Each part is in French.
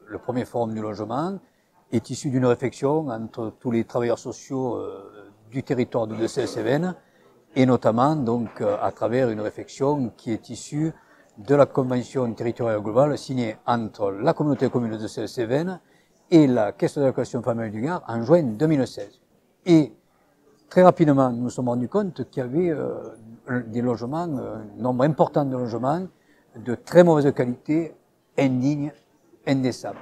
le premier forum du logement est issu d'une réflexion entre tous les travailleurs sociaux du territoire de Decelles-Cévennes et notamment donc à travers une réflexion qui est issue de la convention territoriale globale signée entre la communauté de communes de Decelles-Cévennes et la Caisse d'allocation familiale du Gard en juin 2016. Et très rapidement, nous nous sommes rendus compte qu'il y avait des logements, un nombre important de logements de très mauvaise qualité, indignes, indécents.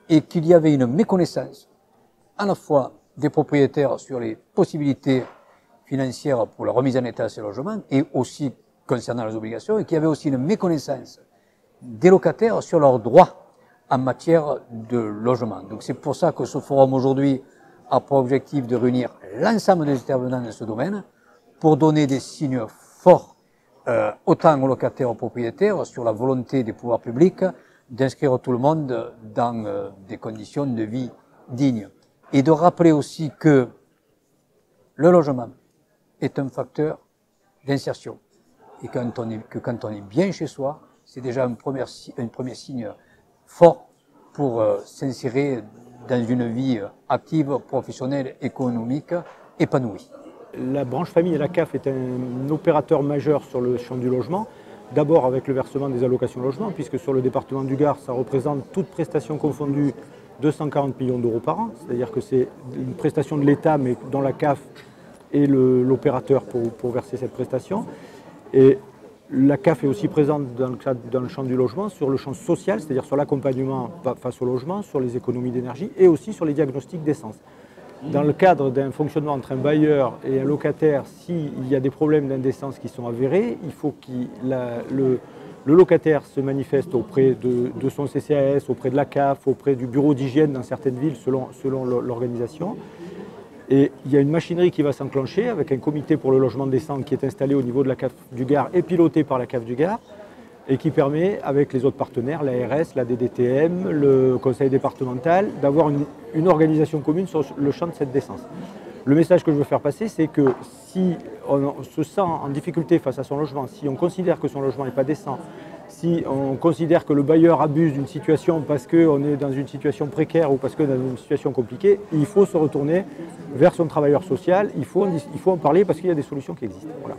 Et qu'il y avait une méconnaissance à la fois des propriétaires sur les possibilités financières pour la remise en état de ces logements et aussi concernant les obligations, et qu'il y avait aussi une méconnaissance des locataires sur leurs droits en matière de logement. Donc c'est pour ça que ce forum aujourd'hui a pour objectif de réunir l'ensemble des intervenants dans ce domaine pour donner des signes forts autant aux locataires aux propriétaires sur la volonté des pouvoirs publics d'inscrire tout le monde dans des conditions de vie dignes. Et de rappeler aussi que le logement est un facteur d'insertion. Et quand on est bien chez soi, c'est déjà un premier signe fort pour s'insérer dans une vie active, professionnelle, économique, épanouie. La branche famille et la CAF est un opérateur majeur sur le champ du logement. D'abord avec le versement des allocations logement, puisque sur le département du Gard, ça représente toutes prestations confondues 240 millions d'euros par an. C'est-à-dire que c'est une prestation de l'État, mais dont la CAF est l'opérateur pour verser cette prestation. Et la CAF est aussi présente dans le champ du logement, sur le champ social, c'est-à-dire sur l'accompagnement face au logement, sur les économies d'énergie et aussi sur les diagnostics d'essence. Dans le cadre d'un fonctionnement entre un bailleur et un locataire, s'il y a des problèmes d'indécence qui sont avérés, il faut que le locataire se manifeste auprès de son CCAS, auprès de la CAF, auprès du bureau d'hygiène dans certaines villes selon l'organisation. Et il y a une machinerie qui va s'enclencher avec un comité pour le logement décent qui est installé au niveau de la CAF du Gard et piloté par la CAF du Gard et qui permet, avec les autres partenaires, l'ARS, la DDTM, le conseil départemental, d'avoir une organisation commune sur le champ de cette décence. Le message que je veux faire passer, c'est que si on se sent en difficulté face à son logement, si on considère que son logement n'est pas décent, si on considère que le bailleur abuse d'une situation parce qu'on est dans une situation précaire ou parce qu'on est dans une situation compliquée, il faut se retourner vers son travailleur social, il faut en parler parce qu'il y a des solutions qui existent. Voilà.